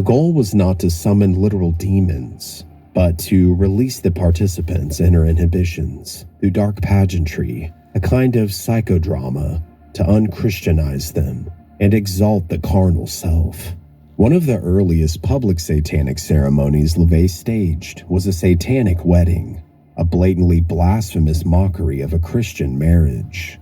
goal was not to summon literal demons, but to release the participants' inner inhibitions through dark pageantry, a kind of psychodrama, to unchristianize them and exalt the carnal self. One of the earliest public satanic ceremonies LaVey staged was a satanic wedding, a blatantly blasphemous mockery of a Christian marriage.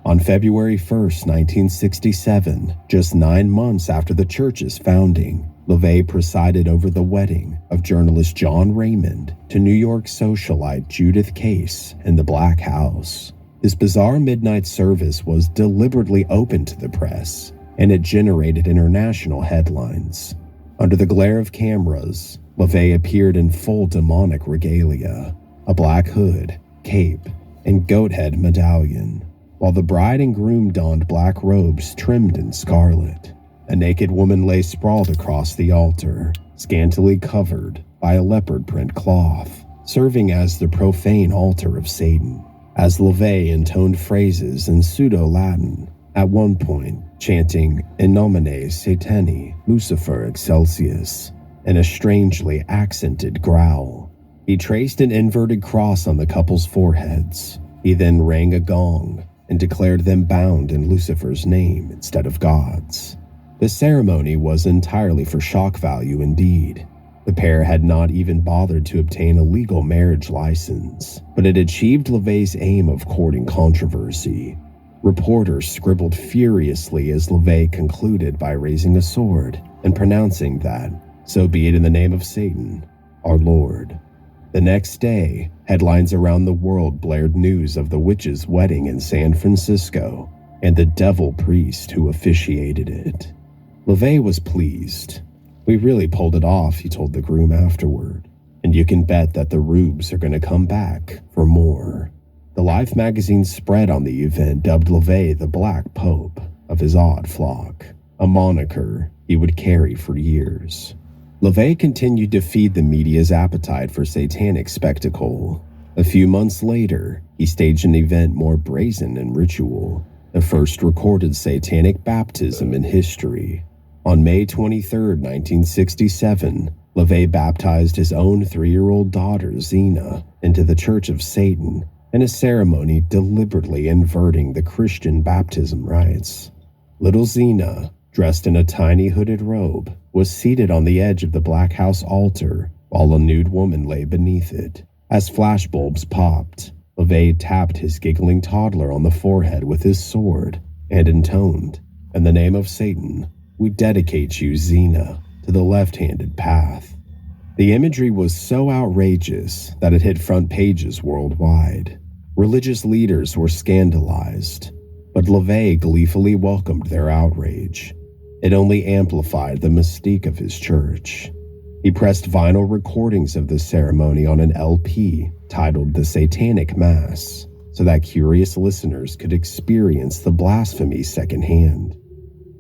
On February 1st, 1967, just 9 months after the church's founding, LaVey presided over the wedding of journalist John Raymond to New York socialite Judith Case in the Black House. This bizarre midnight service was deliberately open to the press, and it generated international headlines. Under the glare of cameras, LaVey appeared in full demonic regalia, a black hood, cape, and goat head medallion, while the bride and groom donned black robes trimmed in scarlet. A naked woman lay sprawled across the altar, scantily covered by a leopard print cloth, serving as the profane altar of Satan. As LaVey intoned phrases in pseudo-Latin, at one point chanting In nomine Satani, Lucifer excelsius, in a strangely accented growl. He traced an inverted cross on the couple's foreheads. He then rang a gong and declared them bound in Lucifer's name instead of God's. The ceremony was entirely for shock value indeed. The pair had not even bothered to obtain a legal marriage license, but it achieved LaVey's aim of courting controversy. Reporters scribbled furiously as LaVey concluded by raising a sword and pronouncing that, "So be it in the name of Satan, our Lord." The next day, headlines around the world blared news of the witch's wedding in San Francisco and the devil priest who officiated it. LaVey was pleased. "We really pulled it off," he told the groom afterward, "and you can bet that the rubes are going to come back for more." The Life magazine spread on the event dubbed LaVey the Black Pope of his odd flock, a moniker he would carry for years. LaVey continued to feed the media's appetite for satanic spectacle. A few months later, he staged an event more brazen and ritual, the first recorded satanic baptism in history. On May 23, 1967, LaVey baptized his own 3-year-old daughter, Zena, into the Church of Satan in a ceremony deliberately inverting the Christian baptism rites. Little Zena, dressed in a tiny hooded robe, was seated on the edge of the Black House altar while a nude woman lay beneath it. As flashbulbs popped, LaVey tapped his giggling toddler on the forehead with his sword and intoned, "In the name of Satan, we dedicate you, Zena, to the left-handed path." The imagery was so outrageous that it hit front pages worldwide. Religious leaders were scandalized, but LaVey gleefully welcomed their outrage. It only amplified the mystique of his church. He pressed vinyl recordings of the ceremony on an LP titled The Satanic Mass, so that curious listeners could experience the blasphemy secondhand.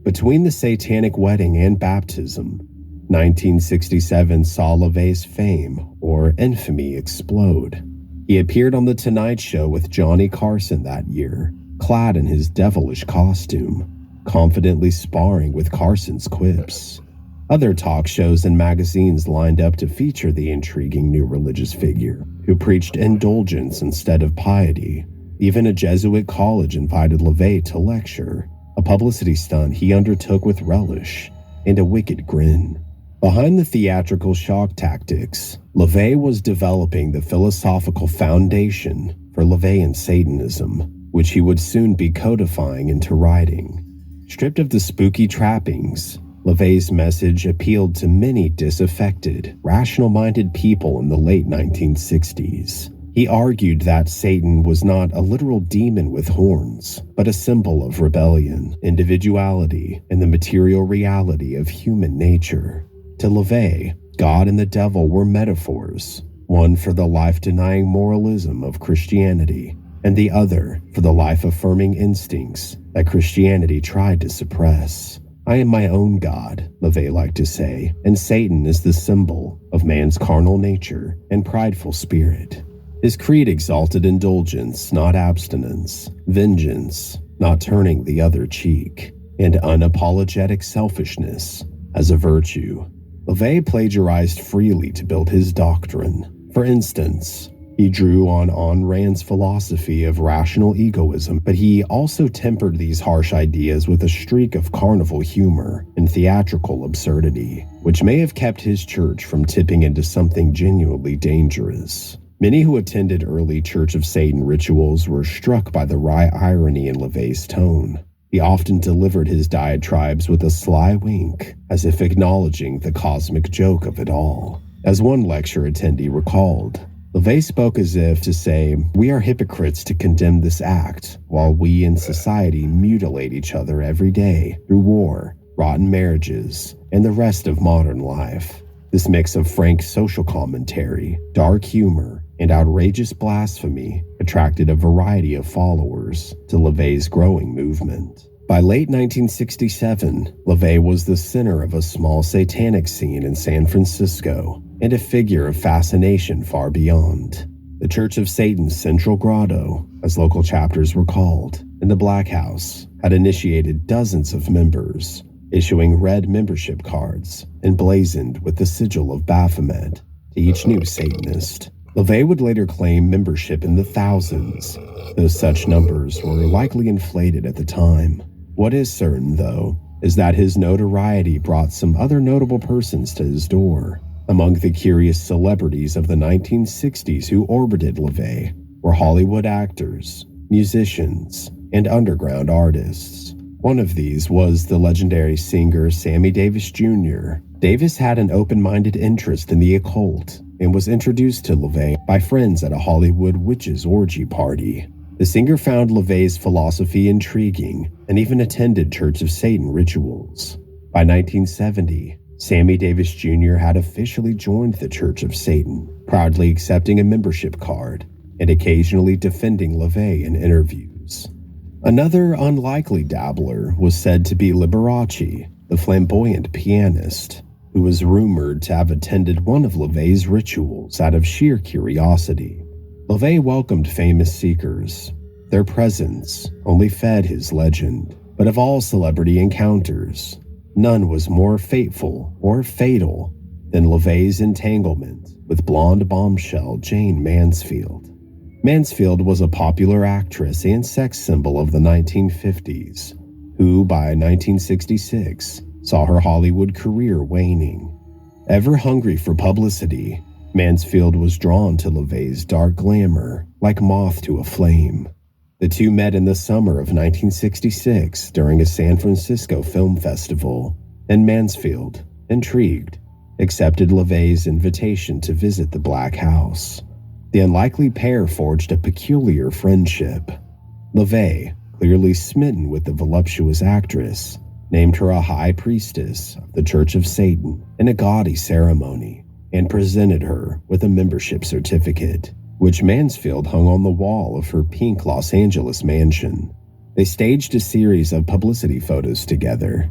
Between the satanic wedding and baptism, 1967 saw LaVey's fame, or infamy, explode. He appeared on The Tonight Show with Johnny Carson that year, clad in his devilish costume, confidently sparring with Carson's quips. Other talk shows and magazines lined up to feature the intriguing new religious figure, who preached indulgence instead of piety. Even a Jesuit college invited LaVey to lecture, a publicity stunt he undertook with relish and a wicked grin. Behind the theatrical shock tactics, LaVey was developing the philosophical foundation for LaVeyan Satanism, which he would soon be codifying into writing. Stripped of the spooky trappings, LaVey's message appealed to many disaffected, rational-minded people in the late 1960s. He argued that Satan was not a literal demon with horns, but a symbol of rebellion, individuality, and the material reality of human nature. To LaVey, God and the devil were metaphors, one for the life-denying moralism of Christianity, and the other for the life-affirming instincts that Christianity tried to suppress. "I am my own God," LaVey liked to say, and Satan is the symbol of man's carnal nature and prideful spirit. His creed exalted indulgence, not abstinence, vengeance, not turning the other cheek, and unapologetic selfishness as a virtue. LaVey plagiarized freely to build his doctrine. For instance, he drew on Ayn Rand's philosophy of rational egoism, but he also tempered these harsh ideas with a streak of carnival humor and theatrical absurdity, which may have kept his church from tipping into something genuinely dangerous. Many who attended early Church of Satan rituals were struck by the wry irony in LaVey's tone. He often delivered his diatribes with a sly wink, as if acknowledging the cosmic joke of it all. As one lecture attendee recalled, LaVey spoke as if to say, "We are hypocrites to condemn this act, while we in society mutilate each other every day through war, rotten marriages, and the rest of modern life." This mix of frank social commentary, dark humor, and outrageous blasphemy attracted a variety of followers to LaVey's growing movement. By late 1967, LaVey was the center of a small satanic scene in San Francisco and a figure of fascination far beyond. The Church of Satan's Central Grotto, as local chapters were called, and the Black House had initiated dozens of members, issuing red membership cards emblazoned with the sigil of Baphomet to each new Satanist. LaVey would later claim membership in the thousands, though such numbers were likely inflated at the time. What is certain, though, is that his notoriety brought some other notable persons to his door. Among the curious celebrities of the 1960s who orbited LaVey were Hollywood actors, musicians, and underground artists. One of these was the legendary singer Sammy Davis Jr. Davis had an open-minded interest in the occult and was introduced to LaVey by friends at a Hollywood witches' orgy party. The singer found LaVey's philosophy intriguing and even attended Church of Satan rituals. By 1970, Sammy Davis Jr. had officially joined the Church of Satan, proudly accepting a membership card and occasionally defending LaVey in interviews. Another unlikely dabbler was said to be Liberace, the flamboyant pianist, who was rumored to have attended one of LaVey's rituals out of sheer curiosity. LaVey welcomed famous seekers. Their presence only fed his legend, but of all celebrity encounters, none was more fateful or fatal than LaVey's entanglement with blonde bombshell Jayne Mansfield. Mansfield was a popular actress and sex symbol of the 1950s, who by 1966 saw her Hollywood career waning. Ever hungry for publicity, Mansfield was drawn to LaVey's dark glamour like moth to a flame. The two met in the summer of 1966 during a San Francisco film festival, and Mansfield, intrigued, accepted LaVey's invitation to visit the Black House. The unlikely pair forged a peculiar friendship. LaVey, clearly smitten with the voluptuous actress, named her a high priestess of the Church of Satan in a gaudy ceremony, and presented her with a membership certificate, which Mansfield hung on the wall of her pink Los Angeles mansion. They staged a series of publicity photos together,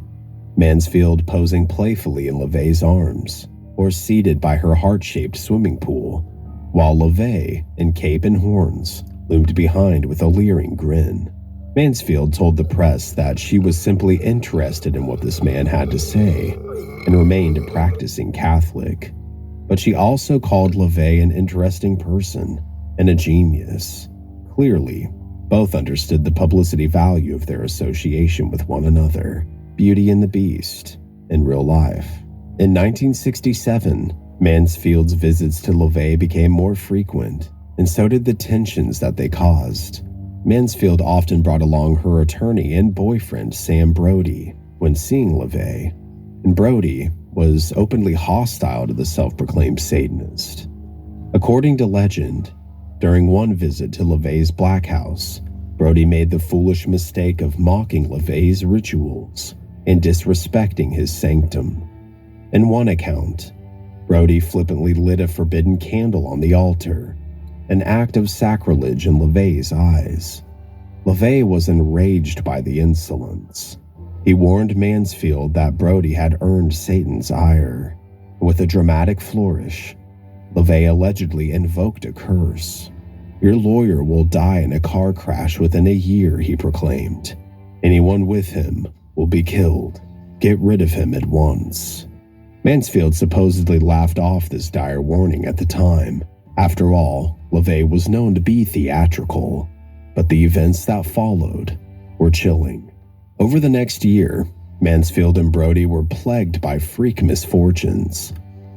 Mansfield posing playfully in LaVey's arms, or seated by her heart-shaped swimming pool, while LaVey, in cape and horns, loomed behind with a leering grin. Mansfield told the press that she was simply interested in what this man had to say and remained a practicing Catholic. But she also called LaVey an interesting person and a genius. Clearly, both understood the publicity value of their association with one another. Beauty and the Beast in real life. In 1967, Mansfield's visits to LaVey became more frequent, and so did the tensions that they caused. Mansfield often brought along her attorney and boyfriend Sam Brody when seeing LaVey, and Brody was openly hostile to the self-proclaimed Satanist. According to legend, during one visit to LaVey's Black House, Brody made the foolish mistake of mocking LaVey's rituals and disrespecting his sanctum. In one account, Brody flippantly lit a forbidden candle on the altar, an act of sacrilege in LaVey's eyes. LaVey was enraged by the insolence. He warned Mansfield that Brody had earned Satan's ire. With a dramatic flourish, LaVey allegedly invoked a curse. "Your lawyer will die in a car crash within a year," he proclaimed. "Anyone with him will be killed. Get rid of him at once." Mansfield supposedly laughed off this dire warning at the time. After all, LaVey was known to be theatrical, but the events that followed were chilling. Over the next year, Mansfield and Brody were plagued by freak misfortunes.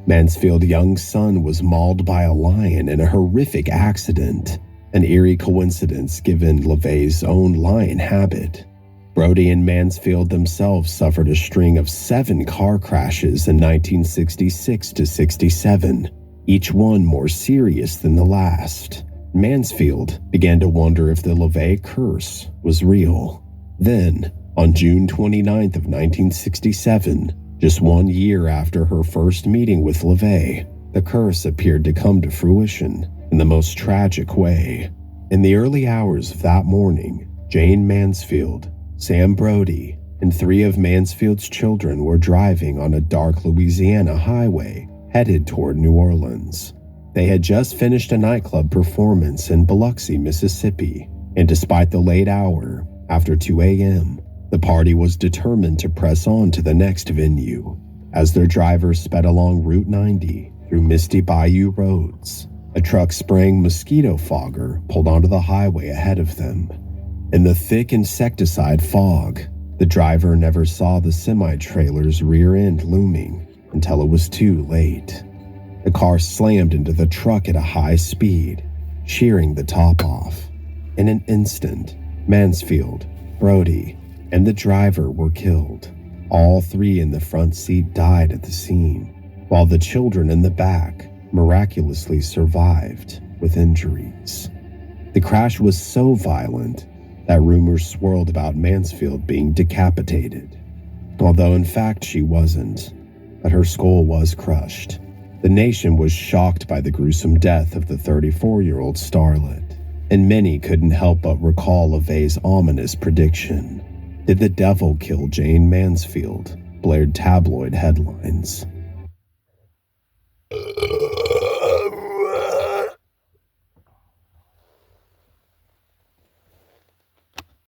Mansfield's young son was mauled by a lion in a horrific accident, an eerie coincidence given LaVey's own lion habit. Brody and Mansfield themselves suffered a string of 7 car crashes in 1966 to 67, each one more serious than the last. Mansfield began to wonder if the LaVey curse was real. Then, on June 29th of 1967, just 1 year after her first meeting with LaVey, the curse appeared to come to fruition in the most tragic way. In the early hours of that morning, Jane Mansfield, Sam Brody, and 3 of Mansfield's children were driving on a dark Louisiana highway headed toward New Orleans. They had just finished a nightclub performance in Biloxi, Mississippi, and despite the late hour, after 2 a.m., the party was determined to press on to the next venue. As their drivers sped along Route 90 through misty bayou roads, a truck spraying mosquito fogger pulled onto the highway ahead of them. In the thick insecticide fog, the driver never saw the semi-trailer's rear end looming until it was too late. The car slammed into the truck at a high speed, shearing the top off. In an instant, Mansfield, Brody, and the driver were killed. All 3 in the front seat died at the scene, while the children in the back miraculously survived with injuries. The crash was so violent that rumors swirled about Mansfield being decapitated, although in fact she wasn't, but her skull was crushed. The nation was shocked by the gruesome death of the 34-year-old starlet, and many couldn't help but recall LaVey's ominous prediction. Did the devil kill Jane Mansfield? Blared tabloid headlines.